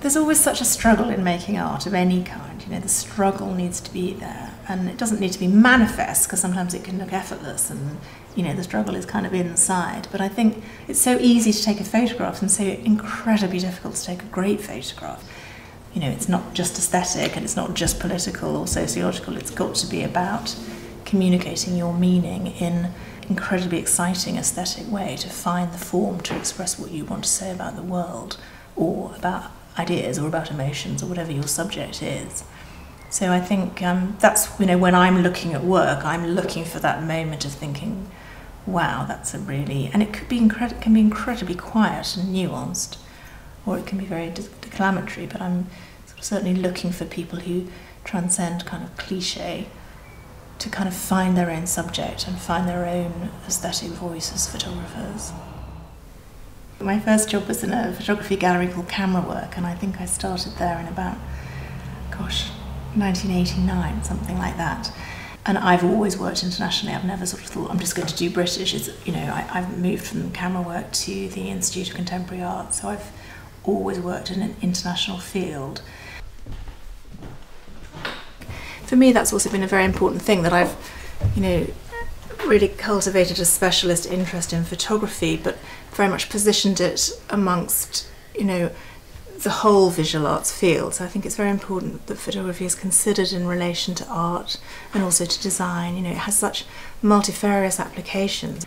There's always such a struggle in making art of any kind. You know, the struggle needs to be there, and it doesn't need to be manifest, because sometimes it can look effortless and, you know, the struggle is kind of inside. But I think it's so easy to take a photograph and so incredibly difficult to take a great photograph. You know, it's not just aesthetic and it's not just political or sociological, it's got to be about communicating your meaning in incredibly exciting aesthetic way, to find the form to express what you want to say about the world, or about ideas, or about emotions, or whatever your subject is. So I think that's, you know, when I'm looking at work, I'm looking for that moment of thinking, wow, that's a really, and it could be can be incredibly quiet and nuanced, or it can be very declamatory, but I'm sort of certainly looking for people who transcend kind of cliche, to kind of find their own subject and find their own aesthetic voice as photographers. My first job was in a photography gallery called Camera Work, and I think I started there in about, 1989, something like that. And I've always worked internationally. I've never sort of thought, I'm just going to do British. It's, you know, I've moved from Camera Work to the Institute of Contemporary Art, so I've always worked in an international field. For me, that's also been a very important thing, that I've, you know, really cultivated a specialist interest in photography, but very much positioned it amongst, you know, the whole visual arts field. So I think it's very important that photography is considered in relation to art and also to design. You know, it has such multifarious applications.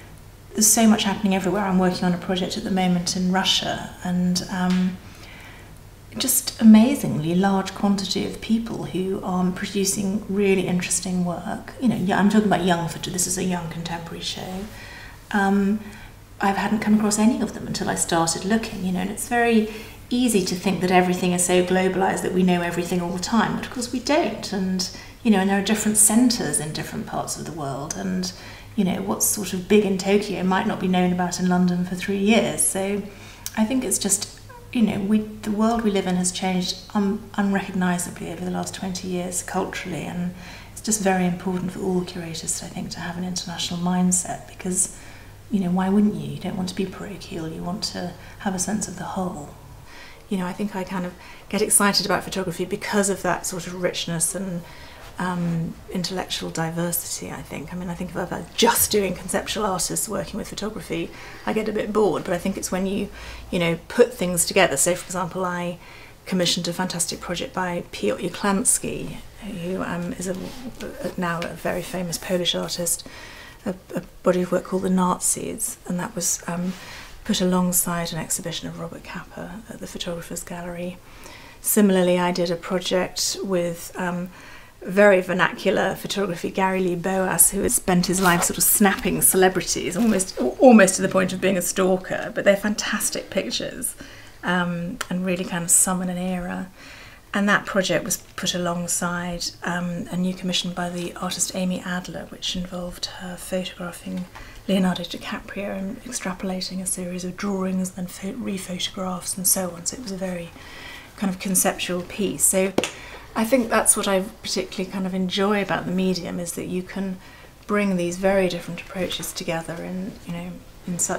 There's so much happening everywhere. I'm working on a project at the moment in Russia, and just amazingly large quantity of people who are producing really interesting work. You know, I'm talking about young photography. This is a young contemporary show. I hadn't come across any of them until I started looking, you know, and it's very easy to think that everything is so globalised that we know everything all the time, but of course we don't. And, you know, and there are different centres in different parts of the world, and, you know, what's sort of big in Tokyo might not be known about in London for 3 years. So I think it's just, you know, the world we live in has changed unrecognisably over the last 20 years culturally, and it's just very important for all curators, I think, to have an international mindset, because, you know, why wouldn't you? You don't want to be parochial, you want to have a sense of the whole. You know, I think I kind of get excited about photography because of that sort of richness and intellectual diversity, I think. I mean, I think if I was just doing conceptual artists working with photography, I get a bit bored, but I think it's when you know, put things together. So, for example, I commissioned a fantastic project by Piotr Uklański, who is now a very famous Polish artist, a body of work called The Nazis, and that was put alongside an exhibition of Robert Capa at the Photographers Gallery. Similarly, I did a project with very vernacular photography, Gary Lee Boas, who has spent his life sort of snapping celebrities, almost to the point of being a stalker, but they're fantastic pictures, and really kind of summon an era. And that project was put alongside a new commission by the artist Amy Adler, which involved her photographing Leonardo DiCaprio and extrapolating a series of drawings, then re-photographs and so on. So it was a very kind of conceptual piece. So I think that's what I particularly kind of enjoy about the medium, is that you can bring these very different approaches together in, you know,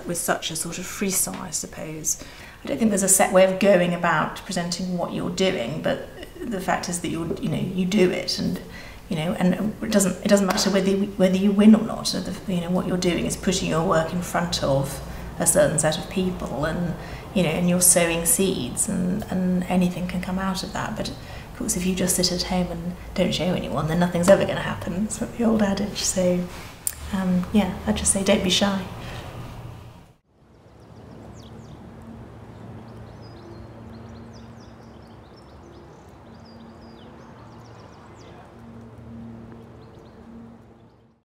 with such a sort of frisson, I suppose. I don't think there's a set way of going about presenting what you're doing, but the fact is that you do it, and, you know, and it doesn't matter whether you win or not. You know, what you're doing is putting your work in front of a certain set of people, and, you know, and you're sowing seeds, and anything can come out of that. But of course, if you just sit at home and don't show anyone, then nothing's ever going to happen. It's the old adage. So yeah, I'd just say don't be shy.